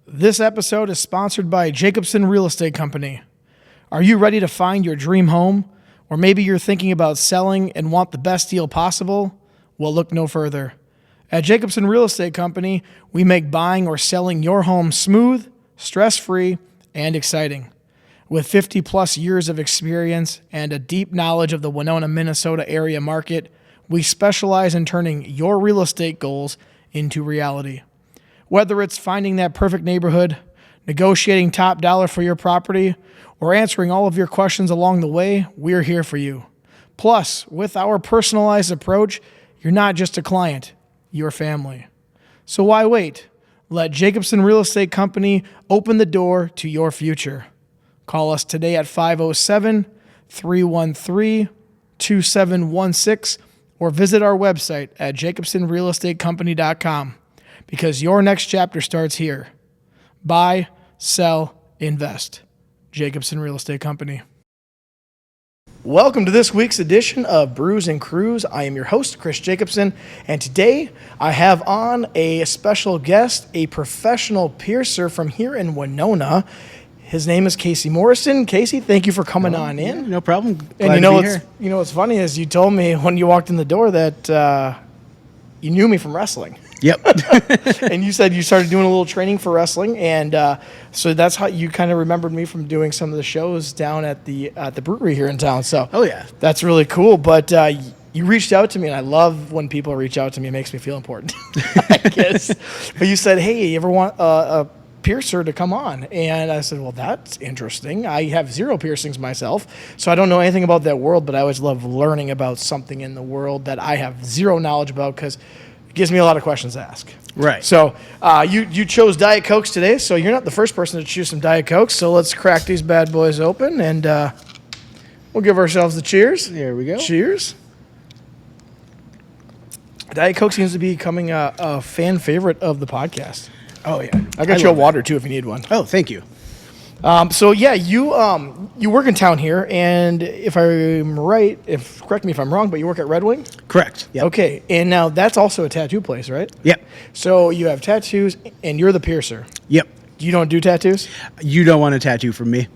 This episode is sponsored by Jacobson Real Estate Company. Are you ready to find your dream home? Or maybe you're thinking about selling and want the best deal possible? Well, look no further. At Jacobson Real Estate Company, we make buying or selling your home smooth, stress-free, and exciting. With 50 plus years of experience and a deep knowledge of the Winona, Minnesota area market, we specialize in turning your real estate goals into reality. Whether it's finding that perfect neighborhood, negotiating top dollar for your property, or answering all of your questions along the way, we're here for you. Plus, with our personalized approach, you're not just a client, you're family. So why wait? Let Jacobson Real Estate Company open the door to your future. Call us today at 507-313-2716 or visit our website at jacobsonrealestatecompany.com. Because your next chapter starts here. Buy, sell, invest. Jacobson Real Estate Company. Welcome to this week's edition of Brews and Crews. I am your host, Chris Jacobson, and today I have on a special guest, a professional piercer from here in Winona. His name is Casey Morason. Casey, thank you for coming on in. Yeah, no problem. Glad to be here. You know what's funny is you told me when you walked in the door that you knew me from wrestling. Yep. And you said you started doing a little training for wrestling, and so that's how you kind of remembered me from doing some of the shows down at the brewery here in town. So, oh yeah, that's really cool. But you reached out to me, and I love when people reach out to me. It makes me feel important, I guess. But you said, "Hey, you ever want a piercer to come on?" And I said, "Well, that's interesting. I have 0 piercings myself, so I don't know anything about that world. But I always love learning about something in the world that I have 0 knowledge about because gives me a lot of questions to ask." Right. So you chose Diet Cokes today, so you're not the first person to choose some Diet Cokes. So let's crack these bad boys open, and we'll give ourselves the cheers. There we go. Cheers. Diet Coke seems to be becoming a fan favorite of the podcast. Oh yeah. I got you a water too if you need one. Oh, thank you. So yeah, you work in town here, and if I'm right, correct me if I'm wrong, but you work at Red Wing? Correct. Yep. Okay, and now that's also a tattoo place, right? Yep. So you have tattoos, and you're the piercer. Yep. You don't do tattoos? You don't want a tattoo from me.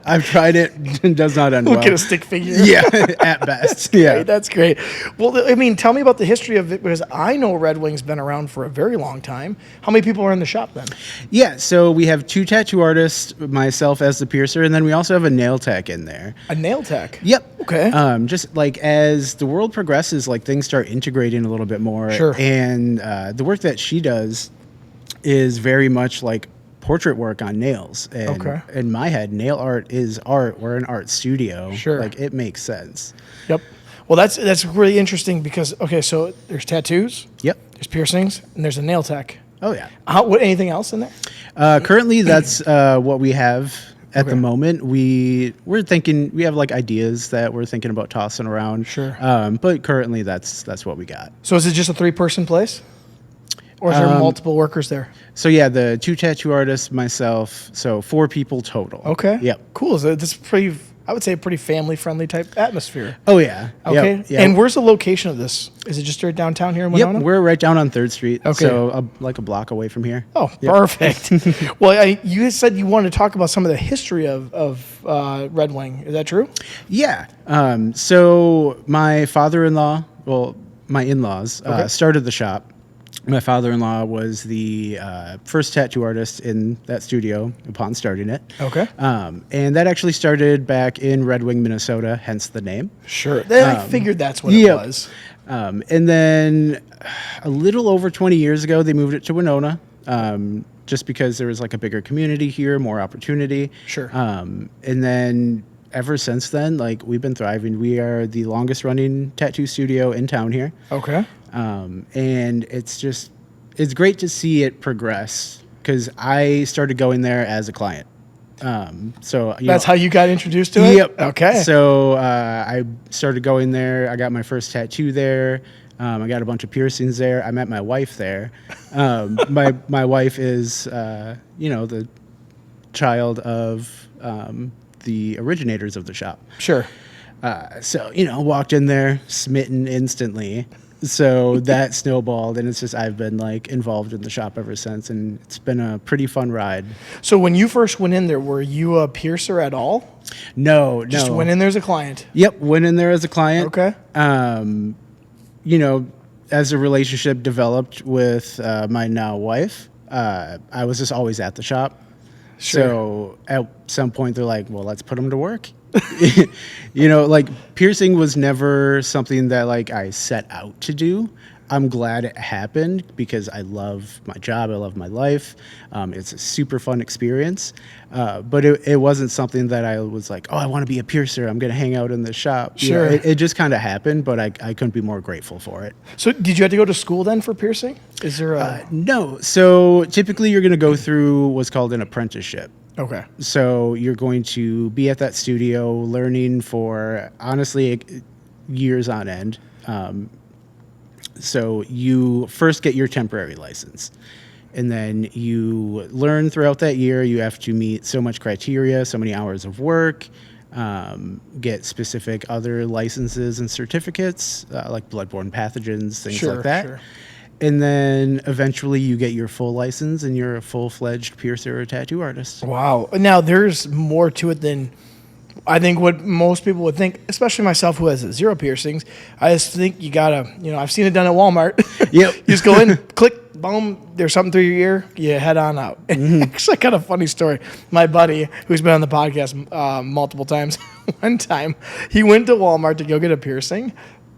I've tried it. It does not end well. Look at a stick figure. Yeah, at best. Yeah. Great, that's great. Well, I mean, tell me about the history of it, because I know Red Wing's been around for a very long time. How many people are in the shop then? Yeah, so we have 2 tattoo artists, myself as the piercer, and then we also have a nail tech in there. A nail tech? Yep. Okay. Just like as the world progresses, like things start integrating a little bit more. Sure. And the work that she does is very much like portrait work on nails. And okay. In my head, nail art is art. We're an art studio. Sure. Like it makes sense. Yep. Well, that's really interesting because, okay, so there's tattoos. Yep. There's piercings, and there's a nail tech. Oh, yeah. Anything else in there? Currently, that's what we have at Okay. the moment. We're thinking, we have like ideas that we're thinking about tossing around. Sure. But currently, that's what we got. So is it just a 3-person place? Or is there multiple workers there? So yeah, the 2 tattoo artists, myself, so 4 people total. Okay. Yep. Cool. So this is pretty, I would say, a pretty family-friendly type atmosphere. Oh yeah. Okay. Yep. Yep. And where's the location of this? Is it just straight downtown here in Winona? Yep, we're right down on 3rd Street. Okay. So like a block away from here. Oh, Yep. perfect. Well, you said you wanted to talk about some of the history of Red Wing. Is that true? Yeah. So my father-in-law, well, my in-laws Okay. started the shop. My father-in-law was the first tattoo artist in that studio upon starting it. Okay. And that actually started back in Red Wing, Minnesota, hence the name. Sure. I figured that's what it was. And then a little over 20 years ago, they moved it to Winona, just because there was like a bigger community here, more opportunity. Sure. And then ever since then, like we've been thriving. We are the longest running tattoo studio in town here. Okay. And it's great to see it progress because I started going there as a client. So That's how you got introduced to it? Yep. Okay. So I started going there. I got my first tattoo there. I got a bunch of piercings there. I met my wife there. My wife is, the child of the originators of the shop. Sure. So, walked in there, smitten instantly. So that snowballed, and it's just I've been like involved in the shop ever since, and it's been a pretty fun ride. So when you first went in there, were you a piercer at all? No. Just went in there as a client. Yep, went in there as a client. Okay. As a relationship developed with my now wife, I was just always at the shop. Sure. So at some point they're like, well, let's put them to work. Piercing was never something that like I set out to do. I'm glad it happened because I love my job. I love my life. It's a super fun experience. But it wasn't something that I was like, oh, I want to be a piercer. I'm going to hang out in the shop. Sure. It just kind of happened, but I couldn't be more grateful for it. So did you have to go to school then for piercing? Is there a... No. So typically you're going to go through what's called an apprenticeship. Okay. So you're going to be at that studio learning for, honestly, years on end. So you first get your temporary license, and then you learn throughout that year. You have to meet so much criteria, so many hours of work, get specific other licenses and certificates, like bloodborne pathogens, things like that. Sure. And then eventually you get your full license and you're a full-fledged piercer or tattoo artist. Wow. Now, there's more to it than I think what most people would think, especially myself who has zero piercings. I just think you got to, I've seen it done at Walmart. Yep. You just go in, click, boom, there's something through your ear, you head on out. Mm-hmm. Actually, I got a funny story. My buddy, who's been on the podcast multiple times, one time, he went to Walmart to go get a piercing.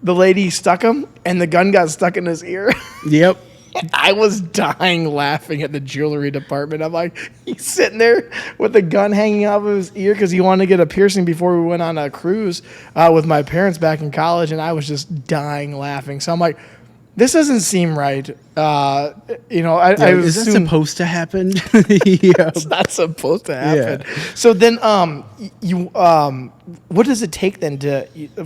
The lady stuck him, and the gun got stuck in his ear. Yep. I was dying laughing at the jewelry department. I'm like, he's sitting there with the gun hanging out of his ear because he wanted to get a piercing before we went on a cruise with my parents back in college, and I was just dying laughing. So I'm like, this doesn't seem right. Is that supposed to happen? Yeah. It's not supposed to happen. Yeah. So then, what does it take then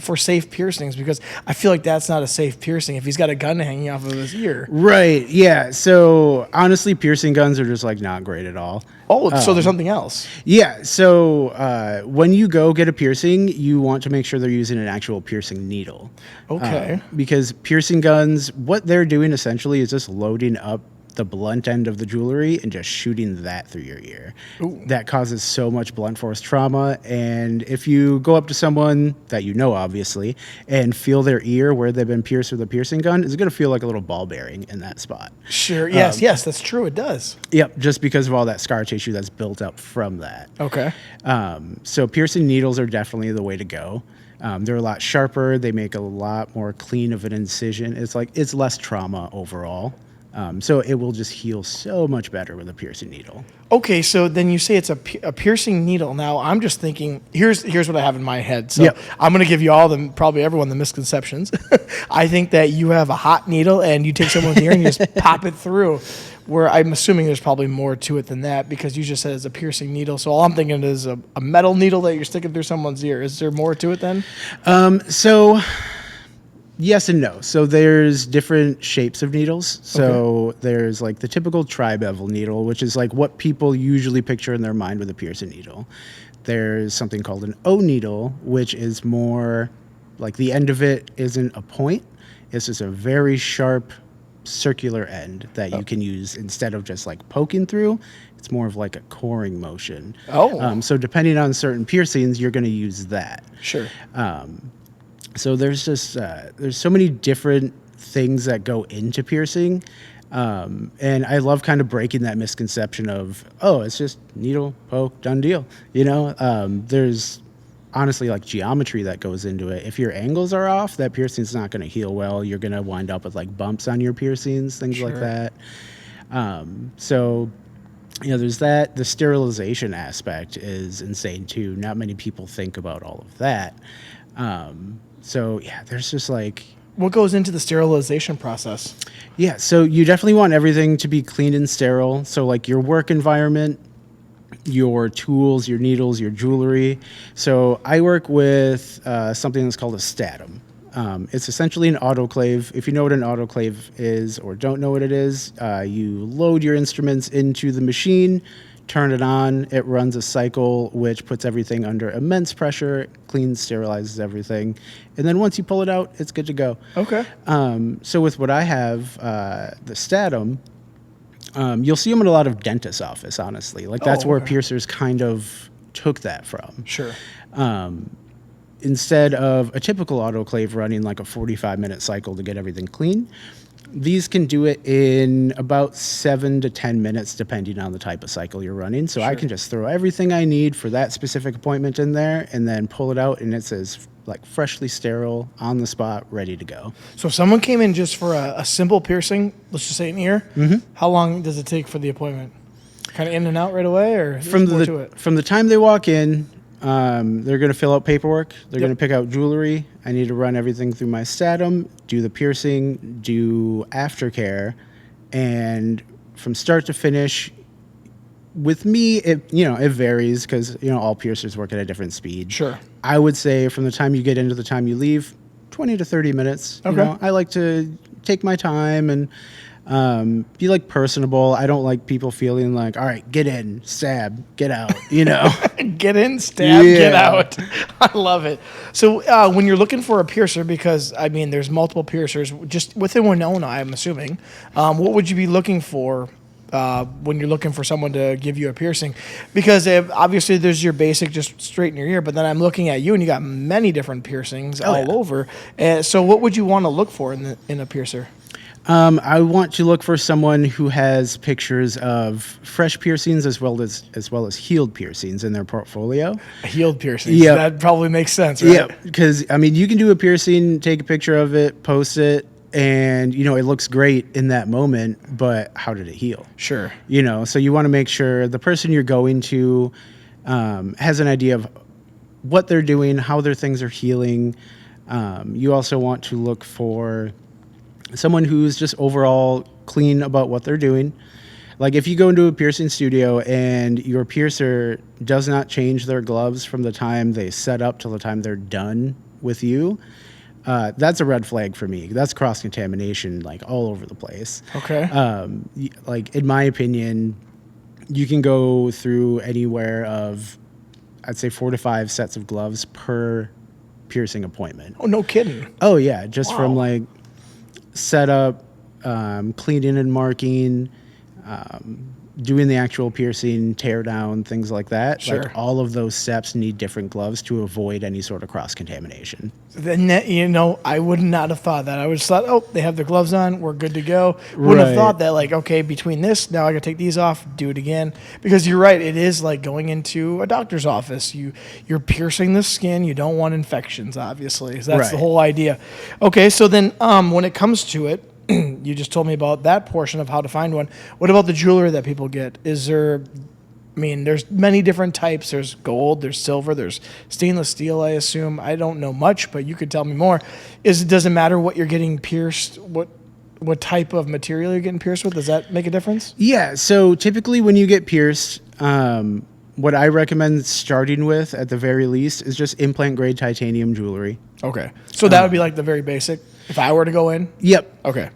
for safe piercings? Because I feel like that's not a safe piercing if he's got a gun hanging off of his ear. Right. Yeah. So honestly, piercing guns are just like not great at all. Oh, so there's something else. Yeah. So when you go get a piercing, you want to make sure they're using an actual piercing needle. Okay. Because piercing guns, what they're doing essentially is just loading up the blunt end of the jewelry and just shooting that through your ear. Ooh. That causes so much blunt force trauma. And if you go up to someone that you know, obviously, and feel their ear where they've been pierced with a piercing gun, it's going to feel like a little ball bearing in that spot. Sure. Yes, that's true. It does. Yep. Just because of all that scar tissue that's built up from that. Okay. So piercing needles are definitely the way to go. They're a lot sharper. They make a lot more clean of an incision. It's less trauma overall. So it will just heal so much better with a piercing needle. Okay, so then you say it's a piercing needle. Now I'm just thinking, here's what I have in my head. So yep. I'm going to give you probably everyone the misconceptions. I think that you have a hot needle and you take someone's ear and you just pop it through. Where I'm assuming there's probably more to it than that because you just said it's a piercing needle. So all I'm thinking is a metal needle that you're sticking through someone's ear. Is there more to it then? So yes and no. So there's different shapes of needles. So there's like the typical tri-bevel needle, which is like what people usually picture in their mind with a piercing needle. There's something called an O needle, which is more like the end of it isn't a point. It's just a very sharp circular end that you can use instead of just like poking through. It's more of like a coring motion. So depending on certain piercings, you're going to use that. Sure. So there's just there's so many different things that go into piercing, and I love kind of breaking that misconception of it's just needle, poke, done deal. There's honestly like geometry that goes into it. If your angles are off, that piercing's not going to heal well. You're going to wind up with like bumps on your piercings, things like that. There's that. The sterilization aspect is insane too. Not many people think about all of that. There's just like... What goes into the sterilization process? Yeah, so you definitely want everything to be clean and sterile. So like your work environment, your tools, your needles, your jewelry. So I work with something that's called a statum. It's essentially an autoclave. If you know what an autoclave is or don't know what it is, you load your instruments into the machine, turn it on, it runs a cycle which puts everything under immense pressure, cleans, sterilizes everything, and then once you pull it out, it's good to go. Okay. So with what I have, the statum, you'll see them in a lot of dentist office, honestly. Like that's where piercers kind of took that from. Sure. Instead of a typical autoclave running like a 45-minute cycle to get everything clean, these can do it in about 7 to 10 minutes, depending on the type of cycle you're running. So I can just throw everything I need for that specific appointment in there and then pull it out, and it says like freshly sterile, on the spot, ready to go. So if someone came in just for a simple piercing, let's just say an ear, how long does it take for the appointment? Kind of in and out right away, or From the time they walk in, they're going to fill out paperwork. They're going to pick out jewelry. I need to run everything through my statum, do the piercing, do aftercare, and from start to finish, with me, it varies because all piercers work at a different speed. Sure. I would say from the time you get in to the time you leave, 20 to 30 minutes. Okay. I like to take my time and be like personable. I don't like people feeling like, all right, get in, stab, get out, Get in, stab, get out. I love it. So when you're looking for a piercer, because there's multiple piercers just within Winona, I'm assuming, what would you be looking for when you're looking for someone to give you a piercing? Because obviously there's your basic, just straight in your ear, but then I'm looking at you and you got many different piercings all over. So what would you want to look for in a piercer? I want to look for someone who has pictures of fresh piercings as well as healed piercings in their portfolio. Healed piercings. Yeah, that probably makes sense, right? Yeah, because you can do a piercing, take a picture of it, post it, and it looks great in that moment, but how did it heal? Sure. So you want to make sure the person you're going to has an idea of what they're doing, how their things are healing. You also want to look for someone who's just overall clean about what they're doing. Like if you go into a piercing studio and your piercer does not change their gloves from the time they set up till the time they're done with you, that's a red flag for me. That's cross-contamination, like all over the place. Okay. Like in my opinion, you can go through anywhere of, I'd say 4 to 5 sets of gloves per piercing appointment. Oh, no kidding. Oh yeah, just from like setup, cleaning and marking, doing the actual piercing, tear down, things like that. Sure. Like all of those steps need different gloves to avoid any sort of cross-contamination. Then I would not have thought that. I would just thought, oh, they have their gloves on, we're good to go. Wouldn't have thought that, like, okay, between this, now I got to take these off, do it again. Because you're right, it is like going into a doctor's office. You're piercing the skin. You don't want infections, obviously. So that's the whole idea. Okay, so then when it comes to it, you just told me about that portion of how to find one. What about the jewelry that people get? Is there, there's many different types. There's gold, there's silver, there's stainless steel, I assume. I don't know much, but you could tell me more. Does it matter what you're getting pierced? What type of material you're getting pierced with? Does that make a difference? Yeah, so typically when you get pierced, what I recommend starting with at the very least is just implant grade titanium jewelry. Okay. So that would be like the very basic if I were to go in? Yep. Okay.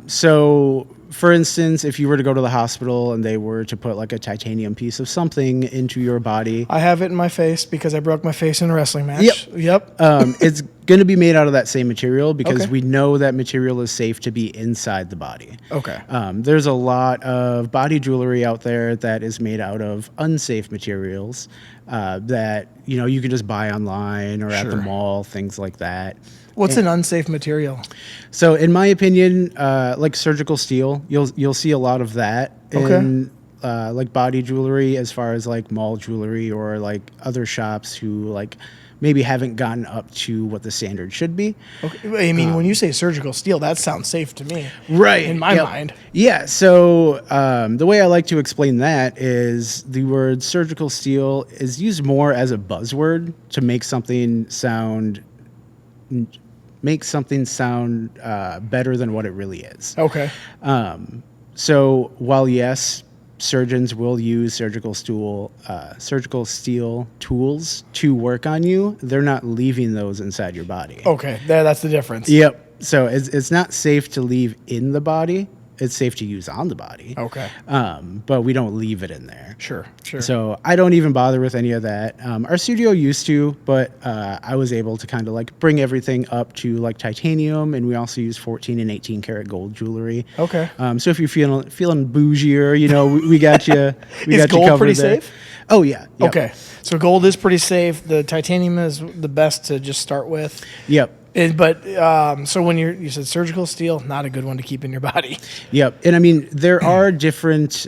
So for instance, if you were to go to the hospital and they were to put like a titanium piece of something into your body. I have it in my face because I broke my face in a wrestling match. Yep. It's going to be made out of that same material because we know that material is safe to be inside the body. Okay. There's a lot of body jewelry out there that is made out of unsafe materials that, you can just buy online or at the mall, things like that. What's an unsafe material? So in my opinion, like surgical steel, you'll see a lot of that in like body jewelry as far as like mall jewelry or like other shops who like maybe haven't gotten up to what the standard should be. Okay. When you say surgical steel, that sounds safe to me. Right. In my mind. Yeah. So the way I like to explain that is the word surgical steel is used more as a buzzword to make something sound better than what it really is. Okay. So while yes, surgeons will use surgical steel tools to work on you. They're not leaving those inside your body. Okay, that's the difference. Yep. So it's not safe to leave in the body. It's safe to use on the body. Okay. But we don't leave it in there. Sure. So I don't even bother with any of that. Our studio used to, but I was able to kind of like bring everything up to like titanium, and we also use 14 and 18 karat gold jewelry. Okay. So if you're feeling bougier, we got you. We Is got you gold covered pretty there. safe? Oh yeah. Yep. Okay. So gold is pretty safe. The titanium is the best to just start with. Yep. So when you said surgical steel, not a good one to keep in your body. Yep. And I mean, there are different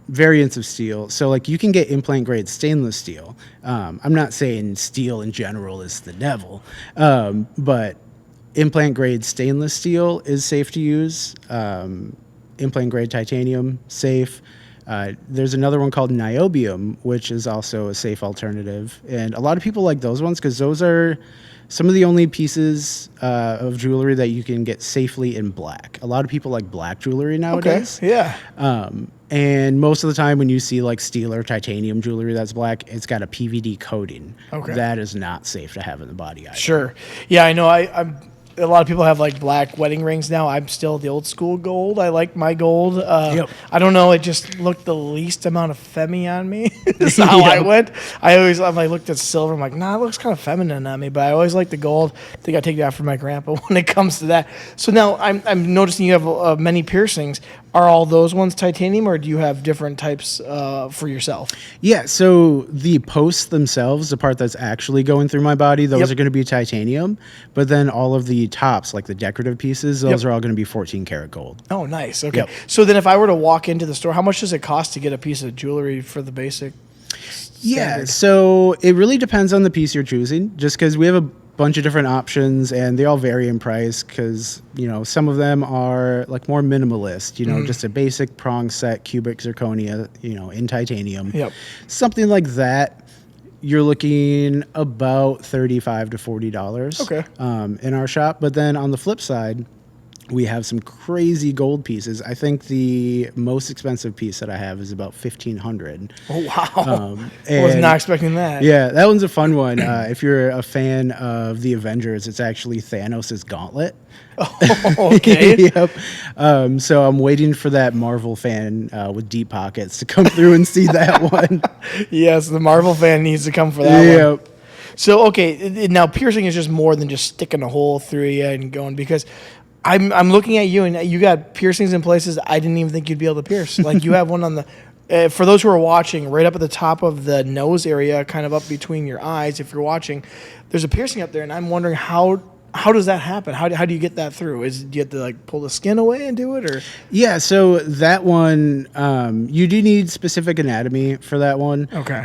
variants of steel. So like you can get implant grade stainless steel. I'm not saying steel in general is the devil, but implant grade stainless steel is safe to use. Implant grade titanium, safe. There's another one called niobium, which is also a safe alternative. And a lot of people like those ones because those are some of the only pieces of jewelry that you can get safely in black. A lot of people like black jewelry nowadays. Okay, yeah. And most of the time when you see like steel or titanium jewelry that's black, it's got a PVD coating. Okay. That is not safe to have in the body either. Sure. Yeah, I know. I'm a lot of people have like black wedding rings now. I'm still the old school gold. I like my gold. Yep. I don't know. It just looked the least amount of femi on me. That's how I went. I looked at silver. I'm like, nah, it looks kind of feminine on me. But I always like the gold. I think I take that from my grandpa when it comes to that. So now I'm noticing you have many piercings. Are all those ones titanium, or do you have different types for yourself? Yeah, so the posts themselves, the part that's actually going through my body, those are going to be titanium. But then all of the tops, like the decorative pieces, those are all going to be 14 karat gold. Oh, nice. Okay. Yep. So then if I were to walk into the store, how much does it cost to get a piece of jewelry for the basic? Yeah, standard? so it really depends on the piece you're choosing, just because we have a bunch of different options and they all vary in price because, some of them are like more minimalist, just a basic prong set cubic zirconia, in titanium. Yep. Something like that, you're looking about $35 to $40 in our shop. But then on the flip side, we have some crazy gold pieces. I think the most expensive piece that I have is about $1,500. Oh, wow. I was not expecting that. Yeah, that one's a fun one. If you're a fan of the Avengers, it's actually Thanos' gauntlet. Oh, okay. Yep. So I'm waiting for that Marvel fan with deep pockets to come through and see that one. Yes, the Marvel fan needs to come for that one. So, okay, now piercing is just more than just sticking a hole through you and going, because I'm looking at you, and you got piercings in places I didn't even think you'd be able to pierce. Like you have one on the, for those who are watching, right up at the top of the nose area, kind of up between your eyes. If you're watching, there's a piercing up there, and I'm wondering how does that happen? How do you get that through? Do you have to like pull the skin away and do it, or? Yeah, so that one, you do need specific anatomy for that one. Okay.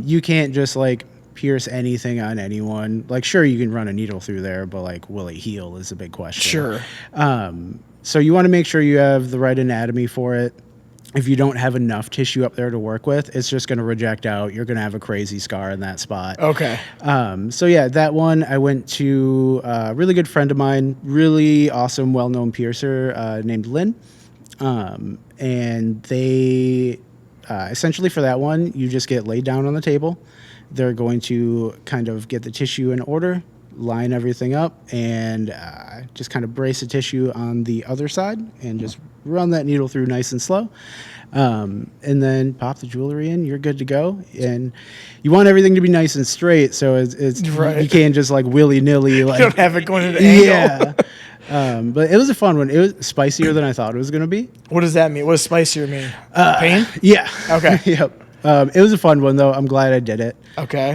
You can't just like pierce anything on anyone. Like, sure, you can run a needle through there, but like, will it heal is a big question. Sure. So you want to make sure you have the right anatomy for it. If you don't have enough tissue up there to work with, it's just going to reject out. You're going to have a crazy scar in that spot. Okay. So yeah, that one, I went to a really good friend of mine, really awesome, well-known piercer named Lynn. And they, essentially for that one, you just get laid down on the table. They're going to kind of get the tissue in order, line everything up, and just kind of brace the tissue on the other side and just run that needle through nice and slow. And then pop the jewelry in, you're good to go. And you want everything to be nice and straight, so it's right. You can't just like willy-nilly. Like, you don't have it going at an angle. Yeah. But it was a fun one. It was spicier than I thought it was going to be. What does that mean? What does spicier mean? Pain? Yeah. Okay. Yep. It was a fun one, though. I'm glad I did it. Okay.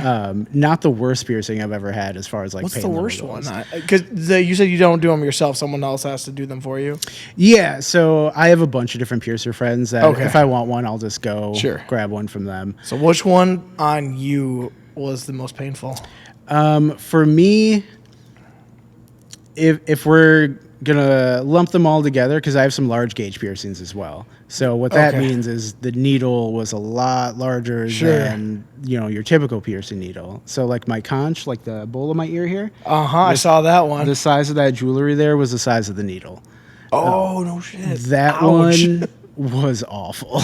Not the worst piercing I've ever had as far as like What's pain the level worst goes. one? Because you said you don't do them yourself. Someone else has to do them for you. Yeah, so I have a bunch of different piercer friends that if I want one, I'll just go grab one from them. So which one on you was the most painful? For me, if we're gonna lump them all together, because I have some large gauge piercings as well. So what that means is the needle was a lot larger than your typical piercing needle. So like my conch, like the bowl of my ear here. I saw that one. The size of that jewelry there was the size of the needle. Oh no shit! That Ouch. one was awful.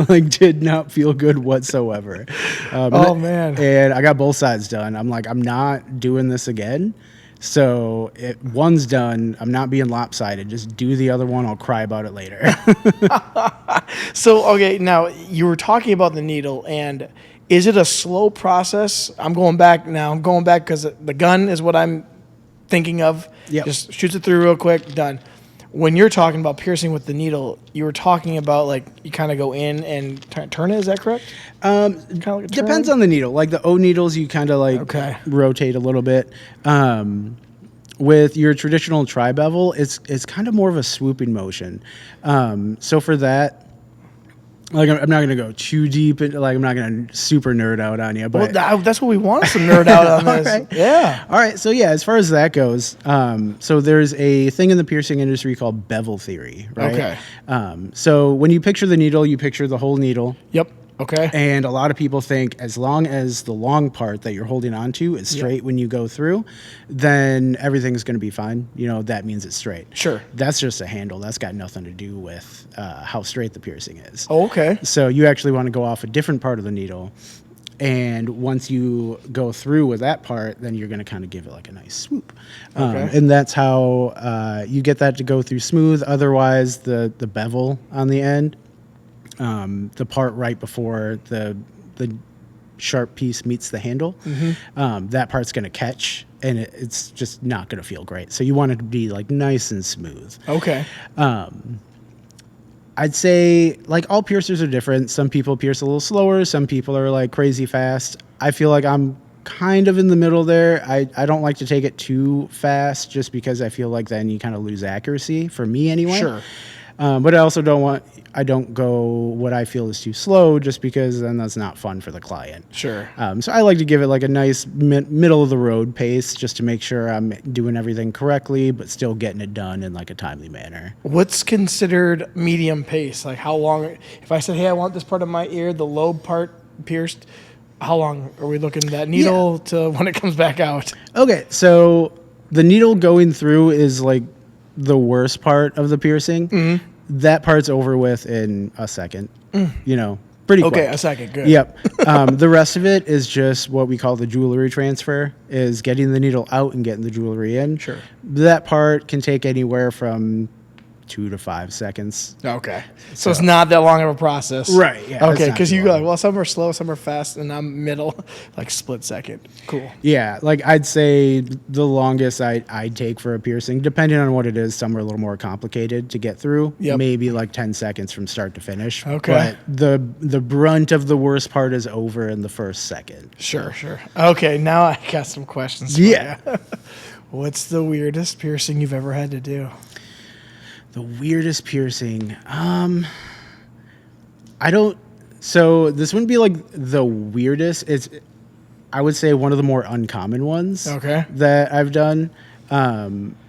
Like, did not feel good whatsoever. Oh, man. And I got both sides done. I'm like, I'm not doing this again. So one's done. I'm not being lopsided. Just do the other one. I'll cry about it later. So, okay, now you were talking about the needle, and is it a slow process? I'm going back now. I'm going back because the gun is what I'm thinking of. Yep. Just shoots it through real quick, done. When you're talking about piercing with the needle, you were talking about like you kind of go in and turn it. Is that correct? Kind of like a Depends turn? on the needle. Like the O needles, you kind of like Okay. rotate a little bit. With your traditional tri-bevel, it's kind of more of a swooping motion. So for that, like I'm not gonna go too deep into, like I'm not gonna super nerd out on you, but Well, that's what we want, some nerd out on this. All right. Yeah. All right, so yeah, as far as that goes, so there's a thing in the piercing industry called bevel theory, right? Okay. So when you picture the needle, you picture the whole needle. Yep. Okay. And a lot of people think as long as the long part that you're holding onto is straight when you go through, then everything's going to be fine. You know, that means it's straight. Sure. That's just a handle. That's got nothing to do with how straight the piercing is. Oh, okay. So you actually want to go off a different part of the needle. And once you go through with that part, then you're going to kind of give it like a nice swoop. Okay. And that's how you get that to go through smooth. Otherwise, the bevel on the end, the part right before the sharp piece meets the handle, that part's going to catch, and it's just not going to feel great. So you want it to be like nice and smooth. Okay. I'd say like all piercers are different. Some people pierce a little slower. Some people are like crazy fast. I feel like I'm kind of in the middle there. I don't like to take it too fast just because I feel like then you kind of lose accuracy, for me anyway. Sure. But I also don't go what I feel is too slow, just because then that's not fun for the client. Sure. So I like to give it like a nice middle of the road pace, just to make sure I'm doing everything correctly, but still getting it done in like a timely manner. What's considered medium pace? Like how long? If I said, "Hey, I want this part of my ear, the lobe part pierced," how long are we looking at that needle to when it comes back out? Okay, so the needle going through is like the worst part of the piercing. That part's over with in a second. You know, pretty quick. Okay, a second. Good. Yep. The rest of it is just what we call the jewelry transfer, is getting the needle out and getting the jewelry in. Sure. That part can take anywhere from 2 to 5 seconds. Okay. So it's not that long of a process. Right, yeah, it's Okay, not because too you go long. like, well, some are slow, some are fast, and I'm middle, like split second. Cool. Yeah, like I'd say the longest I'd take for a piercing, depending on what it is, some are a little more complicated to get through. Yep. Maybe like 10 seconds from start to finish. Okay. But the brunt of the worst part is over in the first second. Sure. Okay, now I got some questions for Yeah. you. What's the weirdest piercing you've ever had to do? The weirdest piercing. I don't. So this wouldn't be like the weirdest. I would say one of the more uncommon ones. Okay. That I've done.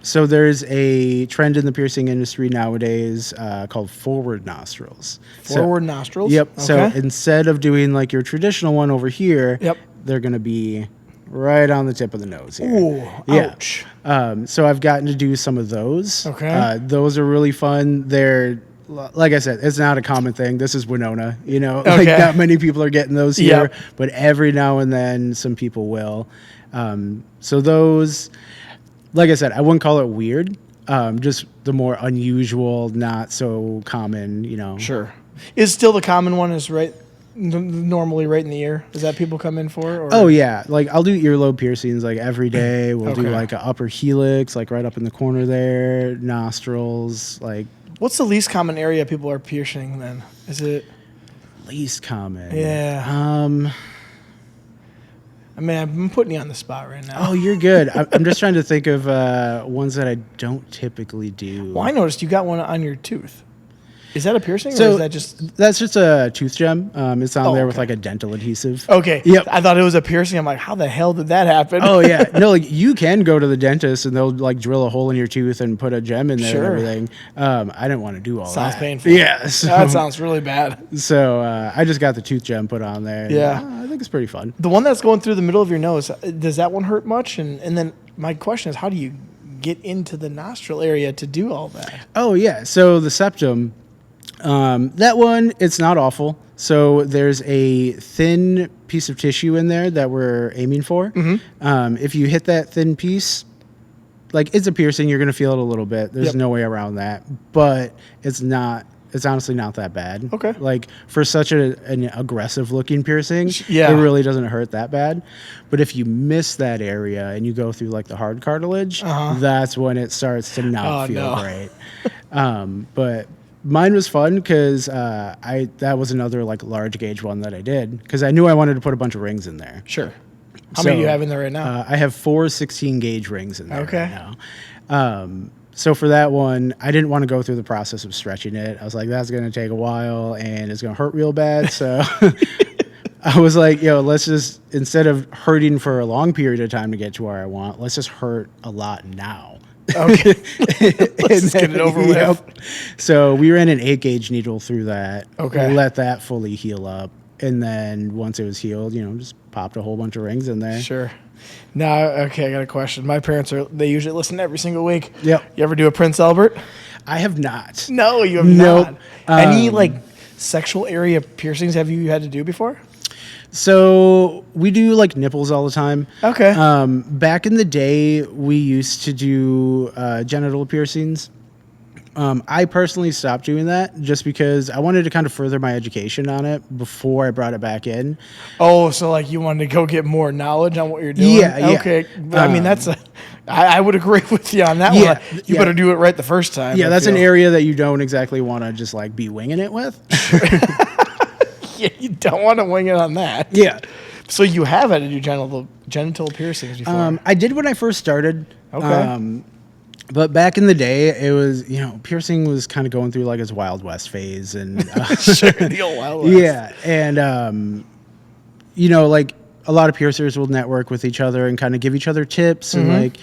So there's a trend in the piercing industry nowadays called forward nostrils. Forward nostrils? Yep. Okay. So instead of doing like your traditional one over here, Yep. they're gonna be right on the tip of the nose here. Ooh, Yeah. ouch. So I've gotten to do some of those. Okay. Those are really fun. They're, like I said, it's not a common thing. This is Winona, you know, Okay. like not many people are getting those here, Yep. but every now and then some people will. So those, like I said, I wouldn't call it weird. Just the more unusual, not so common, you know. Sure. Is still the common one is normally right in the ear? Is that people come in for? Or? Oh yeah, like I'll do earlobe piercings like every day. We'll do Okay. like an upper helix, like right up in the corner there, nostrils, like What's the least common area people are piercing then? Is it? least common. Yeah. I mean, I'm putting you on the spot right now. Oh, you're good. I'm just trying to think of ones that I don't typically do. Well, I noticed you got one on your tooth. Is that a piercing, or So is that just... that's just a tooth gem. It's on there with okay. like a dental adhesive. Okay. Yep. I thought it was a piercing. I'm like, how the hell did that happen? Oh yeah, no, like you can go to the dentist and they'll like drill a hole in your tooth and put a gem in there Sure. and everything. I didn't want to do all Sounds that. painful. Yeah, so, That sounds really bad. so I just got the tooth gem put on there. and, Yeah. I think it's pretty fun. The one that's going through the middle of your nose, does that one hurt much? And then my question is, how do you get into the nostril area to do all that? Oh yeah, so the septum. That one, it's not awful. So there's a thin piece of tissue in there that we're aiming for. If you hit that thin piece, like it's a piercing, you're going to feel it a little bit. There's no way around that. But it's honestly not that bad. Okay. Like for such an aggressive looking piercing, Yeah. it really doesn't hurt that bad. But if you miss that area and you go through like the hard cartilage, that's when it starts to not feel great. But mine was fun because that was another like large gauge one that I did because I knew I wanted to put a bunch of rings in there. Sure. How many do you have in there right now? I have 4 16 gauge rings in there Okay. right now. So for that one, I didn't want to go through the process of stretching it. I was like, that's going to take a while and it's going to hurt real bad. So I was like, let's just, instead of hurting for a long period of time to get to where I want, let's just hurt a lot now. Okay. Let's get it over with. So we ran an 8 gauge needle through that. Okay. Let that fully heal up. And then once it was healed, just popped a whole bunch of rings in there. Sure. Now, okay, I got a question. My parents they usually listen every single week. Yep. You ever do a Prince Albert? I have not. No, you have Nope. not. Any like sexual area piercings have you had to do before? So we do like nipples all the time. Okay. Back in the day, we used to do genital piercings. I personally stopped doing that just because I wanted to kind of further my education on it before I brought it back in. Oh, so like you wanted to go get more knowledge on what you're doing? Yeah. Okay. But, I mean, I would agree with you on that one. You better do it right the first time. Yeah, that's an area that you don't exactly want to just like be winging it with. Yeah, you don't want to wing it on that. Yeah. So you have had to do genital piercings before? I did when I first started. Okay. But back in the day, it was, piercing was kind of going through like its Wild West phase. And Sure, the old Wild West. yeah. And, like a lot of piercers will network with each other and kind of give each other tips. And like,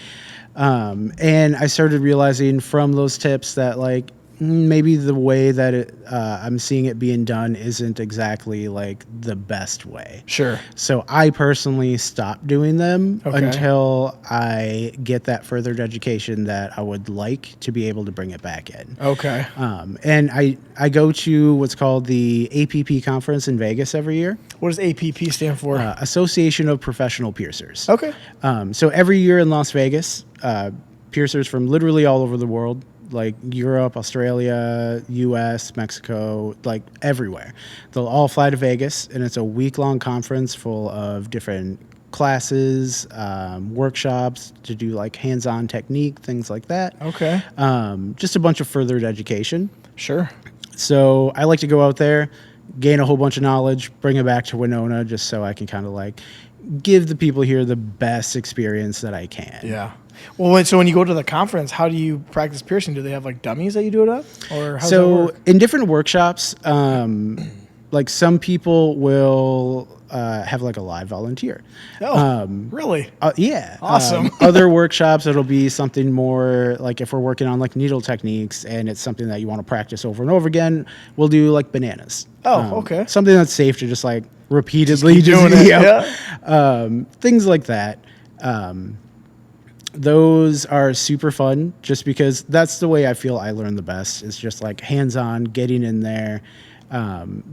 and I started realizing from those tips that like, maybe the way that I'm seeing it being done isn't exactly like the best way. Sure. So I personally stopped doing them Okay. until I get that furthered education that I would like to be able to bring it back in. Okay. And I go to what's called the APP conference in Vegas every year. What does APP stand for? Association of Professional Piercers. Okay. So every year in Las Vegas, piercers from literally all over the world, like Europe, Australia, US, Mexico, like everywhere. They'll all fly to Vegas, and it's a week-long conference full of different classes, workshops to do like hands-on technique, things like that. Okay. Just a bunch of furthered education. Sure. So I like to go out there, gain a whole bunch of knowledge, bring it back to Winona just so I can kind of like give the people here the best experience that I can. Yeah. Well, so when you go to the conference, how do you practice piercing? Do they have like dummies that you do it on? Or how does that work? In different workshops, like some people will have like a live volunteer. Oh, really? Yeah. Awesome. Other workshops, it'll be something more like if we're working on like needle techniques and it's something that you want to practice over and over again, we'll do like bananas. Oh, okay. Something that's safe to just like repeatedly keep doing it, yeah. Things like that. Those are super fun just because that's the way I feel I learn the best is just like hands-on, getting in there.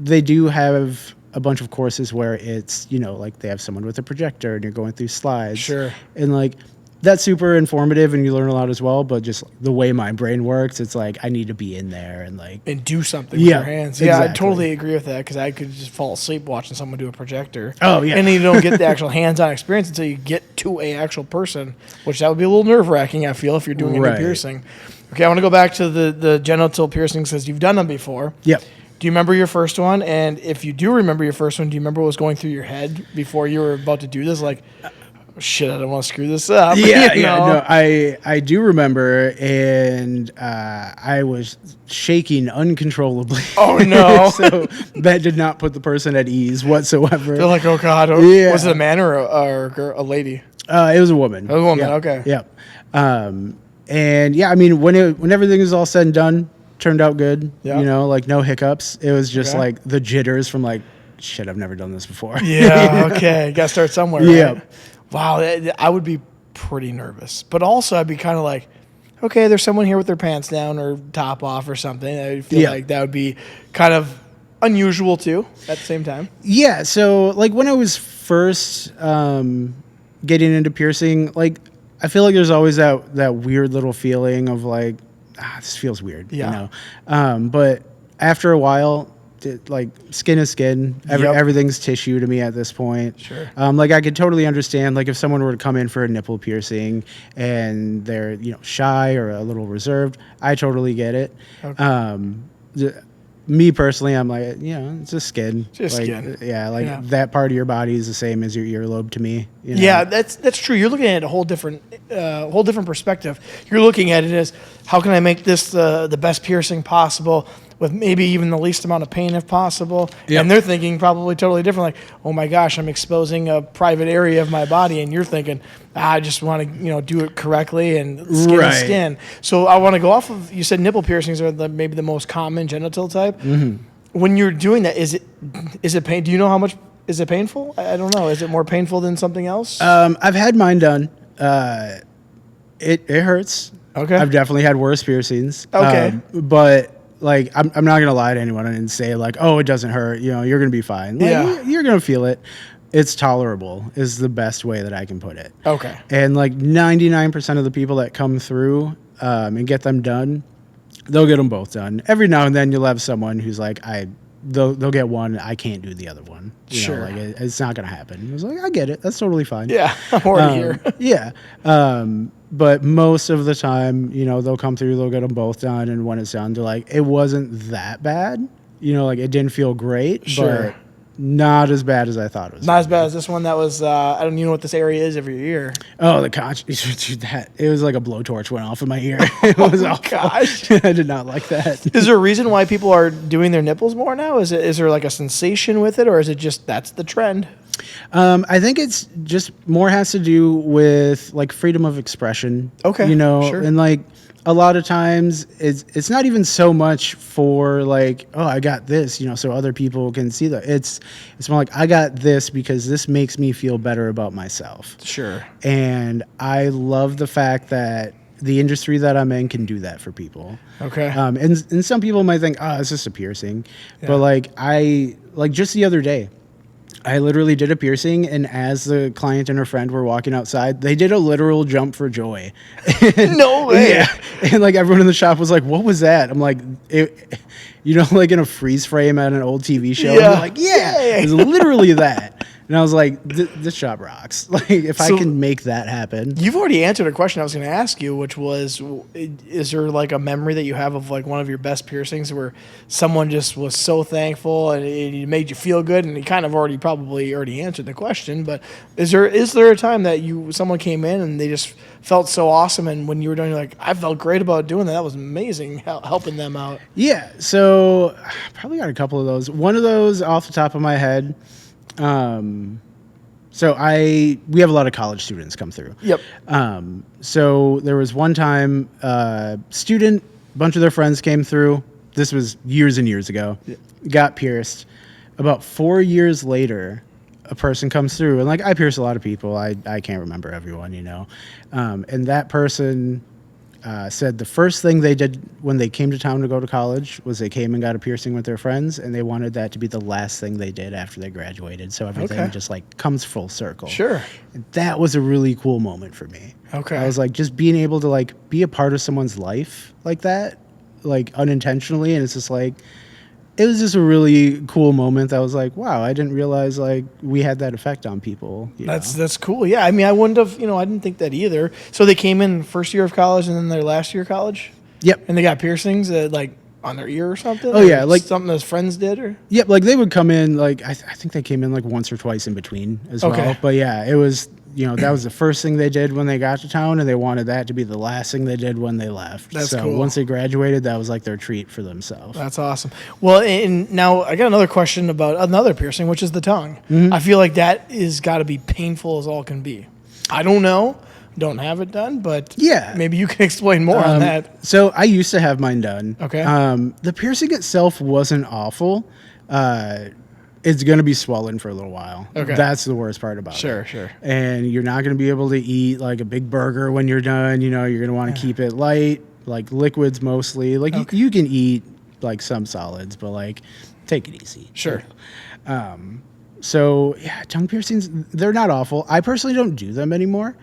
They do have a bunch of courses where it's, like they have someone with a projector and you're going through slides. Sure. And like that's super informative and you learn a lot as well. But just the way my brain works, it's like I need to be in there and like and do something with your hands. Yeah, I totally agree with that because I could just fall asleep watching someone do a projector. Oh yeah, and then you don't get the actual hands-on experience until you get to a actual person, which that would be a little nerve-wracking. I feel if you're doing a new piercing. Okay, I want to go back to the genital piercings because you've done them before. Yep. Do you remember your first one? And if you do remember your first one, do you remember what was going through your head before you were about to do this? Like, shit, I don't want to screw this up. No, I do remember, and I was shaking uncontrollably. Oh, no. So that did not put the person at ease whatsoever. They're like, oh, God. Yeah. Was it a man or a girl, a lady? It was a woman. It was a woman, yeah. okay. Yep. And yeah, I mean, when everything was all said and done, turned out good. Yeah. Like no hiccups. It was just Okay. like the jitters from like, shit, I've never done this before. Yeah, okay. Got to start somewhere, Yeah. right? Wow, I would be pretty nervous. But also, I'd be kind of like, okay, there's someone here with their pants down or top off or something. I feel Yeah. like that would be kind of unusual too at the same time. Yeah, so like when I was first getting into piercing, like I feel like there's always that weird little feeling of like, this feels weird, Yeah. you know. But after a while, like skin is skin. Yep. Everything's tissue to me at this point. Sure. Like I could totally understand like if someone were to come in for a nipple piercing and they're shy or a little reserved, I totally get it. Okay. Me personally, I'm like, it's just skin. Just like, skin. Yeah, that part of your body is the same as your earlobe to me. You know? Yeah, that's true. You're looking at it a whole different perspective. You're looking at it as how can I make this the best piercing possible with maybe even the least amount of pain if possible. Yep. And they're thinking probably totally different. Like, oh my gosh, I'm exposing a private area of my body, and you're thinking, I just want to do it correctly and skin Right. to skin. So I want to go off of you said nipple piercings are maybe the most common genital type. Mm-hmm. When you're doing that, is it pain? Do you know how much? Is it painful? I don't know. Is it more painful than something else? I've had mine done. It hurts. Okay. I've definitely had worse piercings. Okay. But like I'm not gonna lie to anyone and say like, oh, it doesn't hurt. You're gonna be fine. Like, Yeah. You're gonna feel it. It's tolerable is the best way that I can put it. Okay. And like 99% of the people that come through and get them done, they'll get them both done. Every now and then you'll have someone who's like, they'll get one. I can't do the other one. Sure. Like it's not going to happen. I was like, I get it. That's totally fine. Yeah, I'm already here. Yeah. But most of the time, they'll come through, they'll get them both done. And when it's done, they're like, it wasn't that bad. Like it didn't feel great, Sure. but not as bad as I thought it was. Not as bad as this one. That was I don't even know what this area is of your ear. Oh, the conch. Dude, it was like a blowtorch went off in my ear. It was awful. Gosh. I did not like that. Is there a reason why people are doing their nipples more now? Is there like a sensation with it, or is it just that's the trend? I think it's just more has to do with like freedom of expression. Okay, sure. And like a lot of times it's not even so much for like, oh, I got this, so other people can see that. It's more like I got this because this makes me feel better about myself. Sure. And I love the fact that the industry that I'm in can do that for people. Okay. And some people might think, oh, it's just a piercing. Yeah. But like just the other day, I literally did a piercing, and as the client and her friend were walking outside, they did a literal jump for joy. No way. Yeah. And like everyone in the shop was like, what was that? I'm like, like in a freeze frame at an old TV show. Yeah. And they're like, yeah, it was literally that. And I was like, this shop rocks. Like, if I can make that happen. You've already answered a question I was going to ask you, which was, is there like a memory that you have of like one of your best piercings where someone just was so thankful and it made you feel good? And you kind of probably already answered the question, but is there a time that someone came in and they just felt so awesome, and when you were done, you're like, I felt great about doing that. That was amazing, helping them out. Yeah. So I probably got a couple of those. One of those off the top of my head. So we have a lot of college students come through. Yep. So there was one time a bunch of their friends came through. This was years and years ago. Yeah. Got pierced. About 4 years later, a person comes through, and like I pierce a lot of people. I can't remember everyone, and that person said the first thing they did when they came to town to go to college was they came and got a piercing with their friends, and they wanted that to be the last thing they did after they graduated. So everything just like comes full circle. Sure. And that was a really cool moment for me. Okay. I was like, just being able to like be a part of someone's life like that, like unintentionally. And it's just like, it was just a really cool moment. I was like, wow, I didn't realize like we had that effect on people. That's cool. Yeah. I mean, I wouldn't have, I didn't think that either. So they came in first year of college and then their last year of college? Yep. And they got piercings like on their ear or something? Oh, yeah. Like something those friends did or? Yep. Like they would come in, like, I think they came in like once or twice in between as well. But yeah, it was, that was the first thing they did when they got to town, and they wanted that to be the last thing they did when they left. That's so cool. Once they graduated, that was like their treat for themselves. That's awesome. Well, and now I got another question about another piercing, which is the tongue. Mm-hmm. I feel like that is got to be painful as all can be. I don't know. Don't have it done, but yeah, maybe you can explain more on that. So I used to have mine done. Okay. The piercing itself wasn't awful. it's going to be swollen for a little while. Okay. That's the worst part about it. Sure. And you're not going to be able to eat like a big burger when you're done. You know, you're going to want to keep it light, like liquids mostly. Like you can eat like some solids, but like take it easy. Sure. So yeah, tongue piercings, they're not awful. I personally don't do them anymore.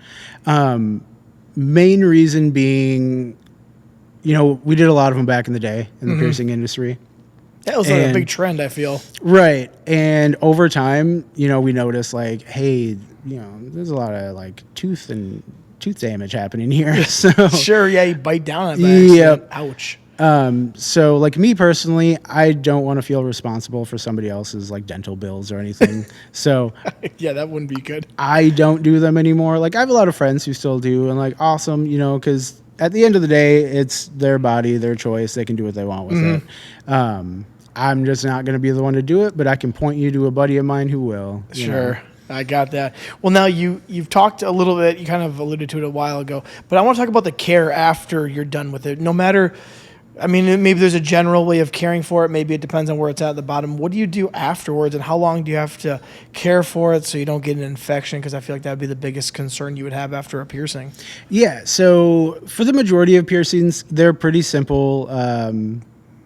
Main reason being, you know, we did a lot of them back in the day in the piercing industry. That was like a big trend, I feel. Right. And over time, you know, we noticed like, hey, you know, there's a lot of like tooth damage happening here. So Sure, yeah, you bite down on it. Yep. Ouch. So like me personally, I don't want to feel responsible for somebody else's like dental bills or anything. So Yeah, that wouldn't be good. I don't do them anymore. Like I have a lot of friends who still do, and like awesome, you know, because at the end of the day, it's their body, their choice. They can do what they want with it. I'm just not going to be the one to do it, but I can point you to a buddy of mine who will. Sure. I got that. Well, now you've talked a little bit, you kind of alluded to it a while ago, but I want to talk about the care after you're done with it. No matter, I mean, maybe there's a general way of caring for it. Maybe it depends on where it's at the bottom. What do you do afterwards, and how long do you have to care for it so you don't get an infection? Because I feel like that would be the biggest concern you would have after a piercing. Yeah. So for the majority of piercings, they're pretty simple.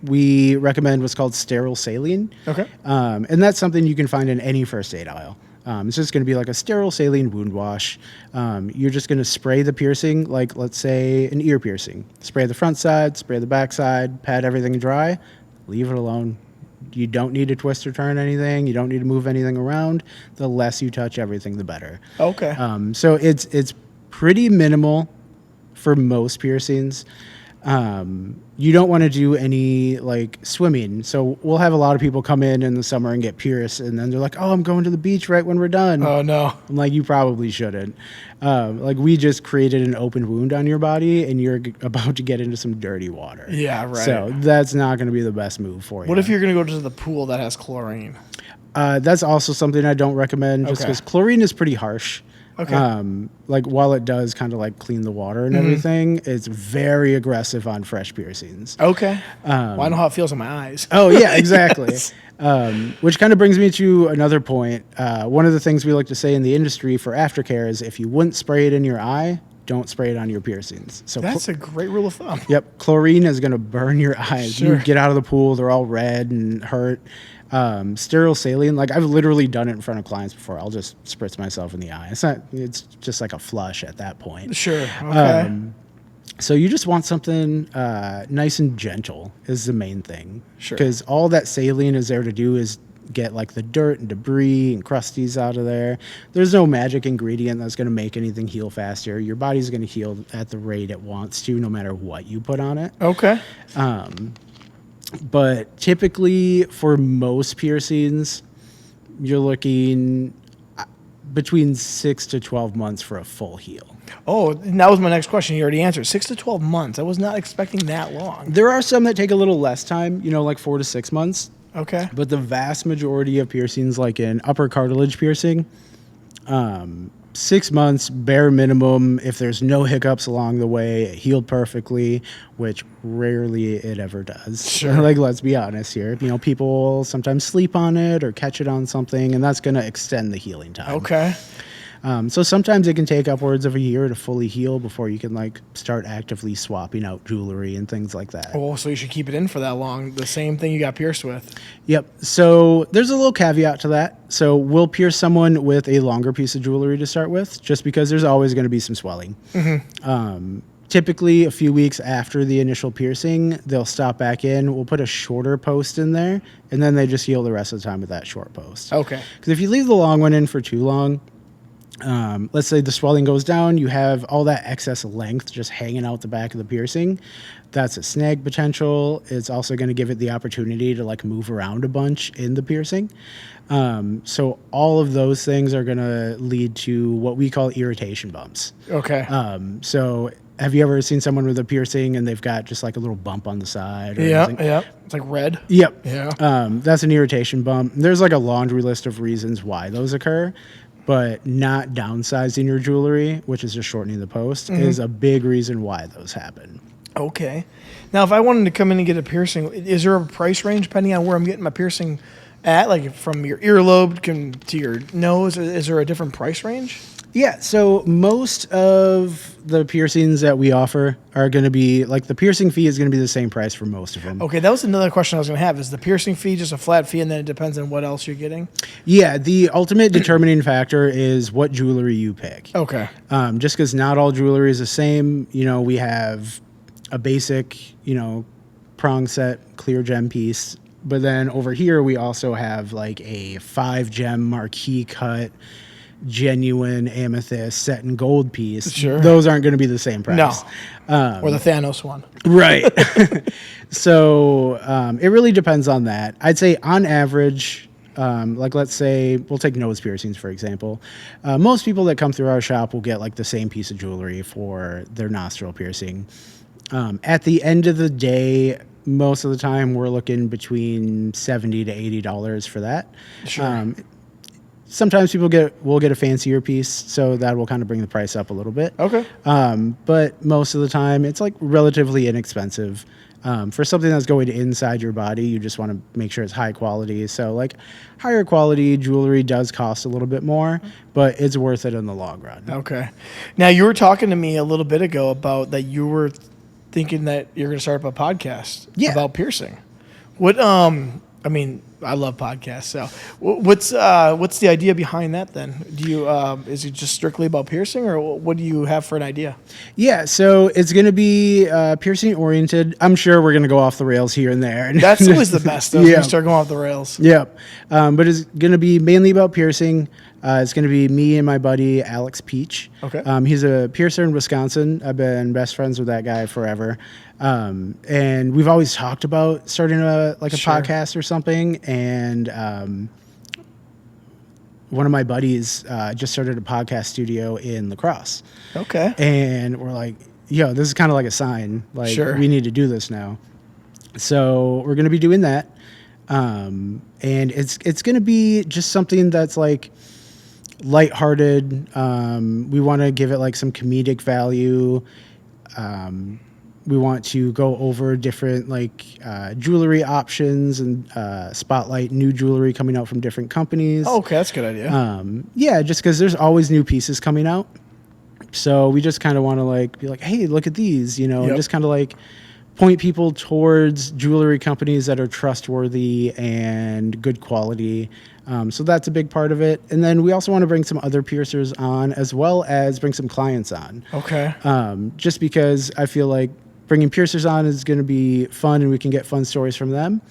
We recommend what's called sterile saline. Okay. And that's something you can find in any first aid aisle. It's just going to be like a sterile saline wound wash. You're just going to spray the piercing, like let's say an ear piercing. Spray the front side, spray the back side, pat everything dry, leave it alone. You don't need to twist or turn anything. You don't need to move anything around. The less you touch everything, the better. Okay. So it's pretty minimal for most piercings. You don't want to do any like swimming. So we'll have a lot of people come in the summer and get pierced, and then they're like, "Oh, I'm going to the beach right when we're done." Oh no. I'm like, you probably shouldn't. Like we just created an open wound on your body, and you're about to get into some dirty water. Yeah, right. So that's not going to be the best move for you. What if you're going to go to the pool that has chlorine? That's also something I don't recommend, just because chlorine is pretty harsh. Okay. Like while it does kind of like clean the water and everything, it's very aggressive on fresh piercings. Okay. Well, I know how it feels in my eyes. Oh yeah, exactly. Which kind of brings me to another point. One of the things we like to say in the industry for aftercare is if you wouldn't spray it in your eye, don't spray it on your piercings. So That's a great rule of thumb. Yep, chlorine is going to burn your eyes. Sure. You get out of the pool, they're all red and hurt. Sterile saline, like I've literally done it in front of clients before. I'll just spritz myself in the eye. It's just like a flush at that point. Sure. Okay. So you just want something nice and gentle is the main thing. Sure. Because all that saline is there to do is get like the dirt and debris and crusties out of there. There's no magic ingredient that's going to make anything heal faster. Your body's going to heal at the rate it wants to, no matter what you put on it. Okay. But typically for most piercings, you're looking between 6 to 12 months for a full heal. Oh, and that was my next question. You already answered. 6 to 12 months. I was not expecting that long. There are some that take a little less time, you know, like 4 to 6 months. Okay. But the vast majority of piercings, like an upper cartilage piercing, 6 months, bare minimum. If there's no hiccups along the way, it healed perfectly, which rarely it ever does. Sure. Like, let's be honest here. You know, people sometimes sleep on it or catch it on something, and that's going to extend the healing time. Okay. So sometimes it can take upwards of a year to fully heal before you can like start actively swapping out jewelry and things like that. Oh, so you should keep it in for that long. The same thing you got pierced with. Yep. So there's a little caveat to that. So we'll pierce someone with a longer piece of jewelry to start with, just because there's always going to be some swelling. Typically, a few weeks after the initial piercing, they'll stop back in. We'll put a shorter post in there, and then they just heal the rest of the time with that short post. Okay. Because if you leave the long one in for too long, let's say the swelling goes down, you have all that excess length just hanging out the back of the piercing. That's a snag potential. It's also going to give it the opportunity to like move around a bunch in the piercing. So all of those things are going to lead to what we call irritation bumps. Okay. So have you ever seen someone with a piercing and they've got just like a little bump on the side? Or anything? Yeah. It's like red. Yep. Yeah. That's an irritation bump. There's like a laundry list of reasons why those occur. But not downsizing your jewelry, which is just shortening the post, is a big reason why those happen. Okay. Now, if I wanted to come in and get a piercing, is there a price range depending on where I'm getting my piercing at? Like from your earlobe to your nose? Is there a different price range? Yeah, so most of the piercings that we offer are going to be, like, the piercing fee is going to be the same price for most of them. Okay, that was another question I was going to have. Is the piercing fee just a flat fee, and then it depends on what else you're getting? Yeah, the ultimate determining factor is what jewelry you pick. Okay. Just because not all jewelry is the same. You know, we have a basic, prong set clear gem piece. But then over here, we also have like a 5-gem marquee cut genuine amethyst set in gold piece. Sure. Those aren't going to be the same price. No. Or the Thanos one. Right. So it really depends on that. I'd say on average, like let's say we'll take nose piercings, for example. Most people that come through our shop will get like the same piece of jewelry for their nostril piercing. At the end of the day, most of the time we're looking between $70 to $80 for that. Sure. Sometimes people will get a fancier piece, so that will kind of bring the price up a little bit. Okay. But most of the time, it's like relatively inexpensive. For something that's going inside your body, you just want to make sure it's high quality. So like higher quality jewelry does cost a little bit more, but it's worth it in the long run. Okay. Now, you were talking to me a little bit ago about that you were thinking that you're going to start up a podcast about piercing. What, I mean, I love podcasts. So what's the idea behind that then? Do you, is it just strictly about piercing, or what do you have for an idea? Yeah, so it's going to be piercing oriented. I'm sure we're going to go off the rails here and there. That's always the best, though, when you start going off the rails. Yep. But it's going to be mainly about piercing. It's going to be me and my buddy, Alex Peach. Okay. He's a piercer in Wisconsin. I've been best friends with that guy forever. And we've always talked about starting a podcast or something. And one of my buddies just started a podcast studio in La Crosse. Okay. And we're like, yo, this is kind of like a sign. Like, we need to do this now. So we're going to be doing that. And it's going to be just something that's like lighthearted. We want to give it like some comedic value. We want to go over different like jewelry options and spotlight new jewelry coming out from different companies. Oh, okay, that's a good idea. Yeah, just because there's always new pieces coming out. So we just kind of want to like be like, hey, look at these, and just kind of like point people towards jewelry companies that are trustworthy and good quality. So that's a big part of it. And then we also want to bring some other piercers on, as well as bring some clients on. Okay. Just because I feel like bringing piercers on is going to be fun and we can get fun stories from them.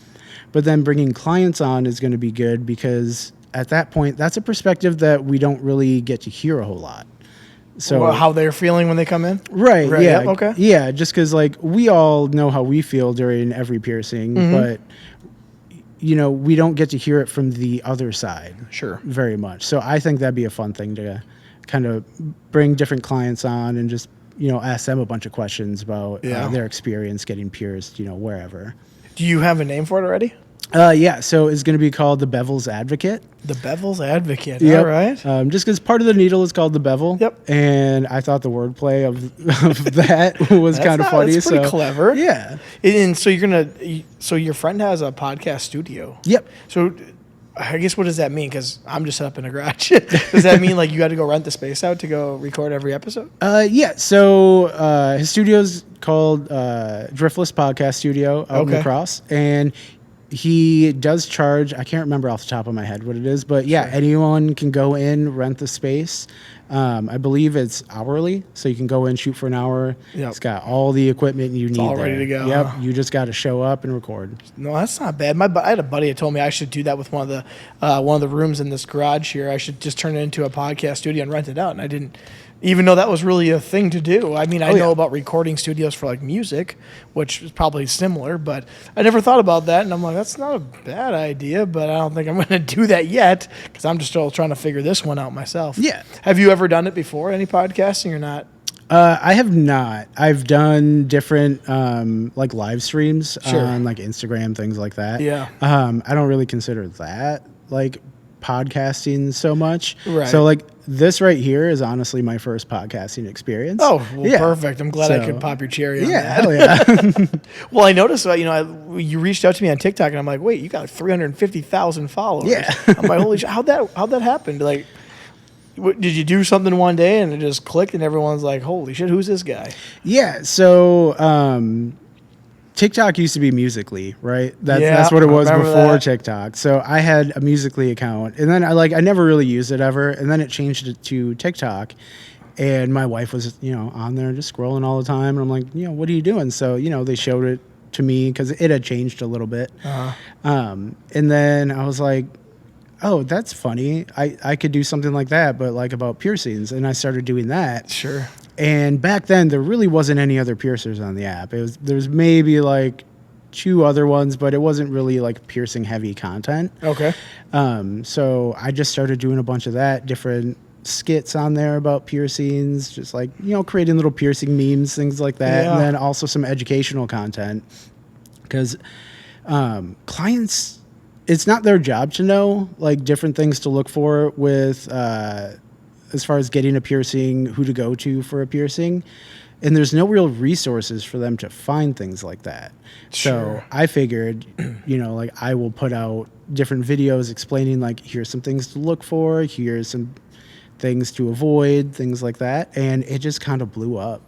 But then bringing clients on is going to be good because at that point, that's a perspective that we don't really get to hear a whole lot. So how they're feeling when they come in? Right. Yeah. Yep, okay. Yeah. Just because like we all know how we feel during every piercing, but we don't get to hear it from the other side. Sure. Very much. So I think that'd be a fun thing to kind of bring different clients on and just, ask them a bunch of questions about their experience getting pierced, wherever. Do you have a name for it already? Yeah, so it's going to be called the Bevel's Advocate. The Bevel's Advocate. Yep. All right. Just because part of the needle is called the bevel. Yep. And I thought the wordplay of that was kind of funny. That's pretty clever. Yeah. And so so your friend has a podcast studio. Yep. So I guess what does that mean? Because I'm just set up in a garage. Does that mean like you got to go rent the space out to go record every episode? Yeah. So his studio's called Driftless Podcast Studio out in La Crosse, and he does charge, I can't remember off the top of my head what it is, but yeah, anyone can go in, rent the space. I believe it's hourly, so you can go in, shoot for an hour. Yep. It's got all the equipment you need. All there. ready to go. Yep, Huh? you just got to show up and record. No, that's not bad. I had a buddy that told me I should do that with one of the rooms in this garage here. I should just turn it into a podcast studio and rent it out. And I didn't even know that was really a thing to do. I mean, I know about recording studios for like music, which is probably similar, but I never thought about that. And I'm like, that's not a bad idea, but I don't think I'm going to do that yet because I'm just still trying to figure this one out myself. Yeah. Have you ever done it before? Any podcasting or not? I have not. I've done different like live streams on like Instagram, things like that. Yeah. I don't really consider that like podcasting so much. Right. So like this right here is honestly my first podcasting experience. Oh, well, Yeah. perfect. I'm glad I So- could pop your cherry on Yeah, that. hell yeah. Well, I noticed, you reached out to me on TikTok, and I'm like, wait, you got like 350,000 followers. Yeah. I'm like, holy shit, how'd that happen? Like, did you do something one day and it just clicked, and everyone's like, holy shit, who's this guy? Yeah, so TikTok used to be Musical.ly, right? Yeah, That's what it I was remember before that. TikTok. So I had a Musical.ly account, and then I never really used it ever, and then it changed it to TikTok, and my wife was on there just scrolling all the time, and I'm like, what are you doing? So they showed it to me because it had changed a little bit, and then I was like, oh, that's funny. I could do something like that, but like about piercings, and I started doing that. Sure. And back then, there really wasn't any other piercers on the app. There's maybe like 2 other ones, but it wasn't really like piercing heavy content. Okay. So I just started doing a bunch of that, different skits on there about piercings, just like creating little piercing memes, things like that, Yeah. and then also some educational content because clients. It's not their job to know like different things to look for with as far as getting a piercing, who to go to for a piercing. And there's no real resources for them to find things like that. Sure. So I figured, like I will put out different videos explaining like, here's some things to look for, here's some things to avoid, things like that. And it just kind of blew up.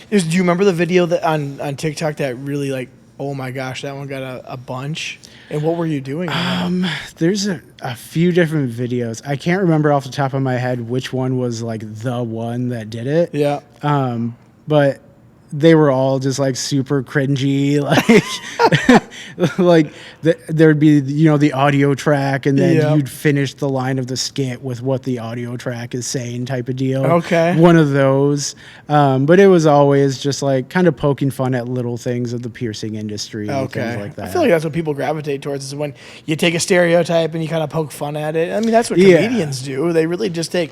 Do you remember the video that on TikTok that really like, oh my gosh, that one got a bunch? And what were you doing? There's a few different videos. I can't remember off the top of my head which one was like the one that did it. Yeah. But they were all just like super cringy, like there'd be the audio track, and then Yeah. you'd finish the line of the skit with what the audio track is saying, type of deal. Okay. One of those, but it was always just like kind of poking fun at little things of the piercing industry and things like that. I feel like that's what people gravitate towards, is when you take a stereotype and you kind of poke fun at it. I mean, that's what Yeah. comedians do. They really just take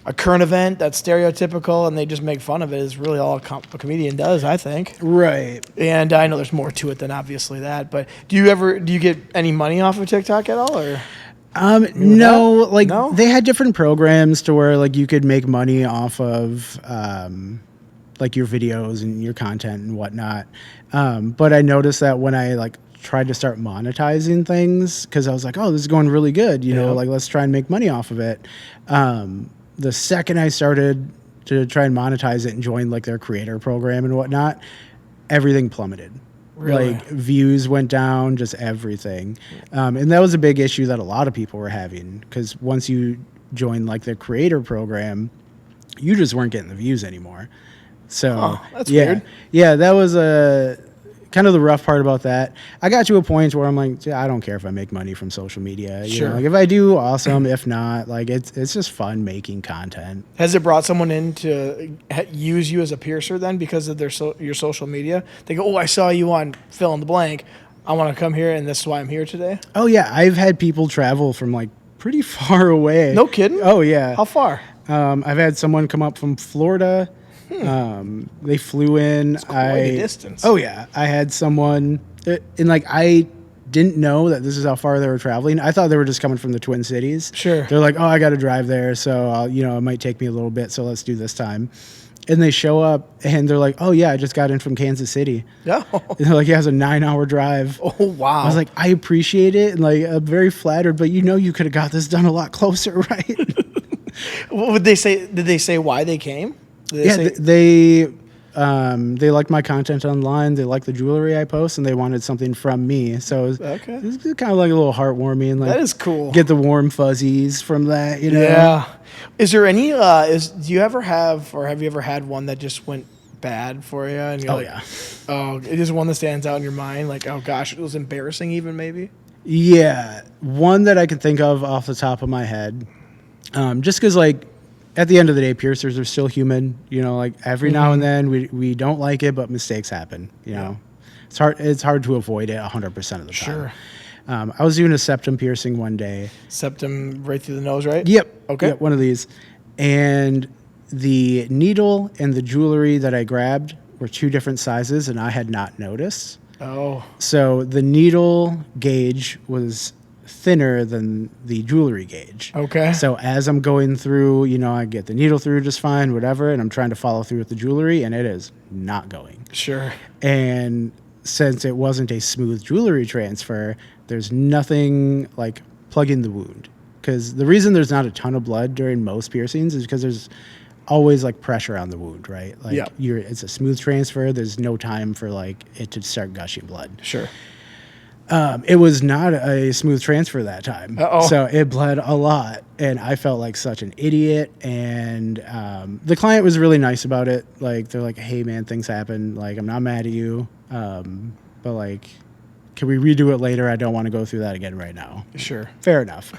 a current event that's stereotypical and they just make fun of it. Is really all a comedian does, I think. Right. And I know there's more to it than obviously that. But do you get any money off of TikTok at all, or? No, like No? they had different programs to where like you could make money off of like your videos and your content and whatnot. But I noticed that when I like tried to start monetizing things, because I was like, oh, this is going really good, Yeah. like let's try and make money off of it. The second I started to try and monetize it and join like their creator program and whatnot, everything plummeted. Really? Like views went down, just everything. And that was a big issue that a lot of people were having, because once you join like the creator program, you just weren't getting the views anymore. So Oh, that's yeah, weird. yeah, that was kind of the rough part about that. I got to a point where I'm like, I don't care if I make money from social media. You Sure. know, like if I do, awesome. If not, like it's just fun making content. Has it brought someone in to use you as a piercer then because of your social media? They go, oh, I saw you on fill in the blank. I want to come here, and this is why I'm here today. Oh yeah, I've had people travel from like pretty far away. No kidding? Oh yeah. How far? I've had someone come up from Florida. They flew in. It's quite a distance. Oh yeah, I had someone, and like I didn't know that this is how far they were traveling. I thought they were just coming from the Twin Cities. Sure. They're like, oh, I got to drive there, so it might take me a little bit. So let's do this time. And they show up and they're like, oh yeah, I just got in from Kansas City. Yeah. And they're like, yeah, it's a 9-hour drive. Oh wow. I was like, I appreciate it, and like I'm very flattered, but you could have got this done a lot closer, right? What would they say? Did they say why they came? Did they Yeah, say, they like my content online. They like the jewelry I post, and they wanted something from me. So it Okay. was kind of like a little heartwarming. Like that is cool. get the warm fuzzies from that. Yeah. Is there any? Do you ever have, or have you ever had one that just went bad for you? And you're Oh like, yeah. oh, it is one that stands out in your mind. Like, oh gosh, it was embarrassing. Even maybe. Yeah, one that I can think of off the top of my head, just because like. At the end of the day, piercers are still human. Like every now and then we don't like it, but mistakes happen. It's hard to avoid it 100% of the time. Sure. I was doing a septum piercing one day. Septum right through the nose, right? Yep. Okay. Yep, one of these. And the needle and the jewelry that I grabbed were 2 different sizes, and I had not noticed. Oh. So the needle gauge was thinner than the jewelry gauge. Okay. So as I'm going through, I get the needle through just fine, whatever, and I'm trying to follow through with the jewelry, and it is not going. Sure. And since it wasn't a smooth jewelry transfer, there's nothing like plugging the wound. Because the reason there's not a ton of blood during most piercings is because there's always like pressure on the wound, right? Like it's a smooth transfer. There's no time for like it to start gushing blood. Sure. It was not a smooth transfer that time. Uh-oh. So it bled a lot, and I felt like such an idiot. And the client was really nice about it. Like, they're like, hey, man, things happen. Like, I'm not mad at you. But, like, can we redo it later? I don't want to go through that again right now. Sure. Fair enough.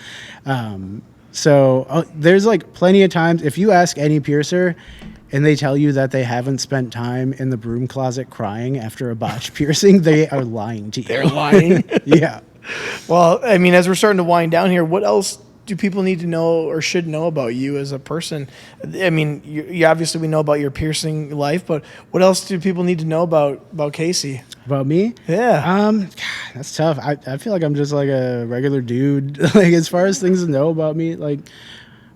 So there's, like, plenty of times. If you ask any piercer and they tell you that they haven't spent time in the broom closet crying after a botched piercing, they are lying to you. They're lying? Yeah. Well, I mean, as we're starting to wind down here, what else do people need to know or should know about you as a person? I mean, you obviously we know about your piercing life, but what else do people need to know about Casey? About me? Yeah. That's tough. I feel like I'm just like a regular dude. Like, as far as things to know about me, like,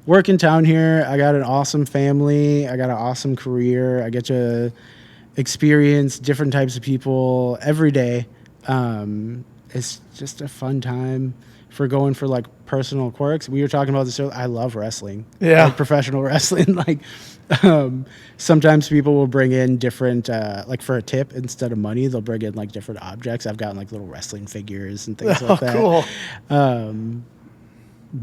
work in town here. I got an awesome family. I got an awesome career. I get to experience different types of people every day. It's just a fun time for going for like personal quirks. We were talking about this earlier. I love wrestling. Yeah. Like professional wrestling. Like, sometimes people will bring in different, like for a tip instead of money, they'll bring in like different objects. I've gotten like little wrestling figures and things like that. Cool.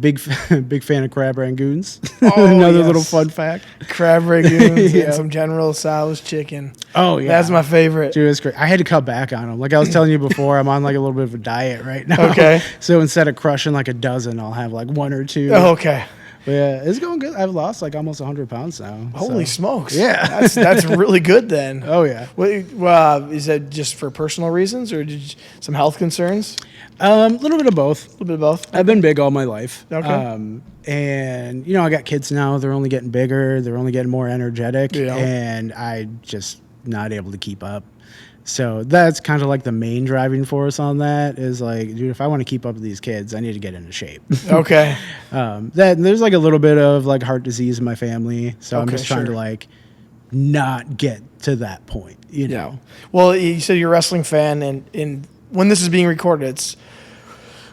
Big fan of crab rangoons. Oh, Another yes. little fun fact. Crab rangoons Yeah. and some General Tso's chicken. Oh, yeah. That's my favorite. Dude, it's great. I had to cut back on them. Like I was telling you before, I'm on like a little bit of a diet right now. Okay. So instead of crushing like a dozen, I'll have like one or two. Oh, okay. But yeah, it's going good. I've lost like almost 100 pounds now. Holy so. smokes. Yeah. That's really good then. Oh, yeah. Is that just for personal reasons or some health concerns? A little bit of both. A little bit of both. I've been big all my life. Okay. And, I got kids now. They're only getting bigger. They're only getting more energetic. Yeah. And I just not able to keep up. So that's kind of like the main driving force on that is like, dude, if I want to keep up with these kids, I need to get into shape. Okay. There's like a little bit of like heart disease in my family. So I'm Okay, just trying to sure. like not get to that point, Yeah. Well, you said you're a wrestling fan, and when this is being recorded, it's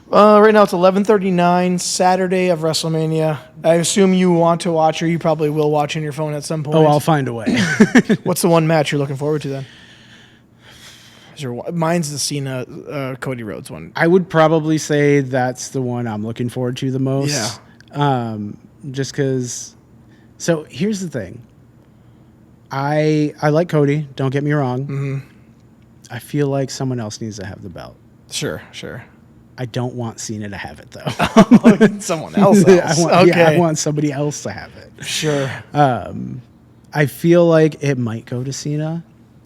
right now it's 11:39 Saturday of WrestleMania. I assume you want to watch, or you probably will watch on your phone at some point. Oh, I'll find a way. What's the one match you're looking forward to then? Mine's the Cena Cody Rhodes one. I would probably say that's the one I'm looking forward to the most. Yeah. Just because. So here's the thing. I like Cody. Don't get me wrong. Mm-hmm. I feel like someone else needs to have the belt. Sure. I don't want Cena to have it though. Someone else. I want somebody else to have it. Sure. I feel like it might go to Cena,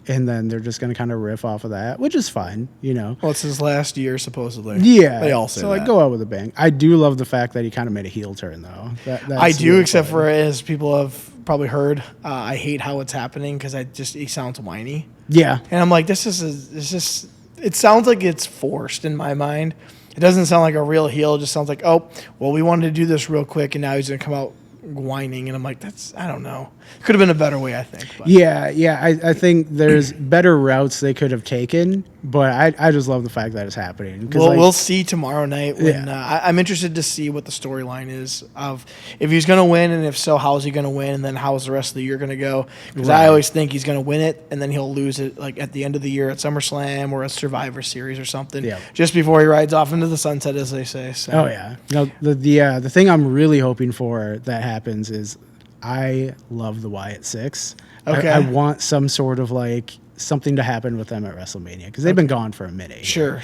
and then they're just going to kind of riff off of that, which is fine, Well, it's his last year, supposedly. Yeah. They all say so, that. like, go out with a bang. I do love the fact that he kind of made a heel turn, though. I do, except for, as people have probably heard, I hate how it's happening because he sounds whiny. Yeah. And I'm like, it sounds like it's forced in my mind. It doesn't sound like a real heel. It just sounds like, oh, well, we wanted to do this real quick, and now he's going to come out whining. And I'm like, I don't know. Could have been a better way, I think. But. Yeah. I think there's better routes they could have taken, but I just love the fact that it's happening. We'll see tomorrow night. When I'm interested to see what the storyline is of if he's going to win, and if so, how is he going to win, and then how is the rest of the year going to go? Because I always think he's going to win it, and then he'll lose it like at the end of the year at SummerSlam or a Survivor Series or something, just before he rides off into the sunset, as they say. So. Oh yeah. No, the thing I'm really hoping for that happens is I love the Wyatt Six. Okay. I want some sort of like something to happen with them at WrestleMania because they've been gone for a minute. Sure.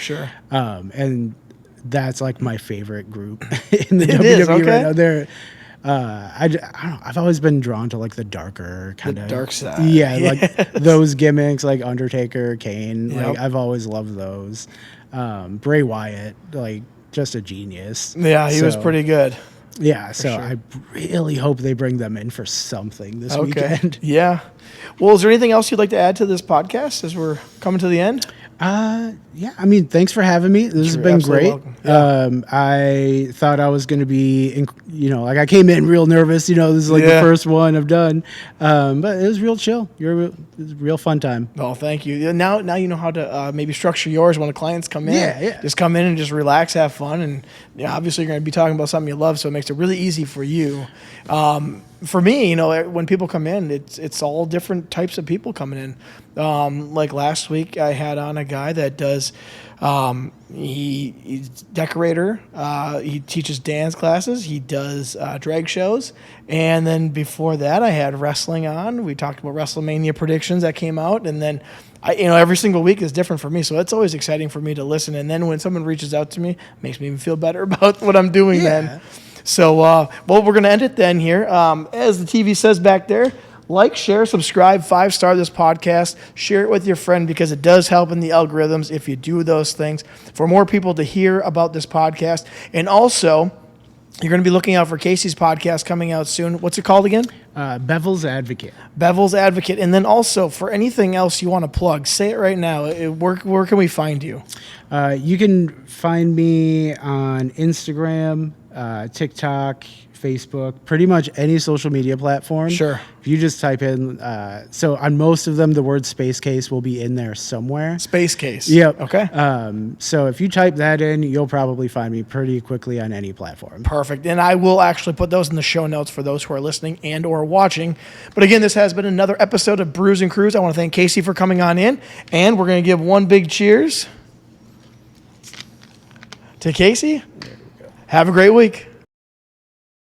And that's like my favorite group in the It WWE is, okay. right now. They're, I don't know. I've always been drawn to like the darker kind of dark side. Yeah, Yes. like those gimmicks, like Undertaker, Kane. Yep. Like I've always loved those. Bray Wyatt, like just a genius. Yeah, he was pretty good. Yeah, so sure. I really hope they bring them in for something this weekend. Yeah. Well, is there anything else you'd like to add to this podcast as we're coming to the end? Yeah, I mean, thanks for having me. This has been great. I thought I was going to be, like I came in real nervous. This is like the first one I've done, but it was real chill. It was a real fun time. Oh, thank you. Now you know how to maybe structure yours when the clients come in. Yeah. Just come in and just relax, have fun, and obviously you're going to be talking about something you love, so it makes it really easy for you. For me, when people come in, it's all different types of people coming in. Like last week, I had on a guy that does. He's decorator. He teaches dance classes. He does drag shows. And then before that, I had wrestling on. We talked about WrestleMania predictions that came out. And then, every single week is different for me. So it's always exciting for me to listen. And then when someone reaches out to me, it makes me even feel better about what I'm doing then. So, we're going to end it then here. As the TV says back there, like, share, subscribe, 5-star this podcast. Share it with your friend because it does help in the algorithms if you do those things for more people to hear about this podcast. And also, you're going to be looking out for Casey's podcast coming out soon. What's it called again? Bevel's Advocate. Bevel's Advocate. And then also, for anything else you want to plug, say it right now. Where can we find you? You can find me on Instagram, TikTok, Facebook, pretty much any social media platform. Sure. If you just type in, so on most of them, the word Space Case will be in there somewhere. Space Case. Yep. Okay. So if you type that in, you'll probably find me pretty quickly on any platform. Perfect. And I will actually put those in the show notes for those who are listening and or watching. But again, this has been another episode of Brews and Crews. I want to thank Casey for coming on in. And we're going to give one big cheers to Casey. Have a great week.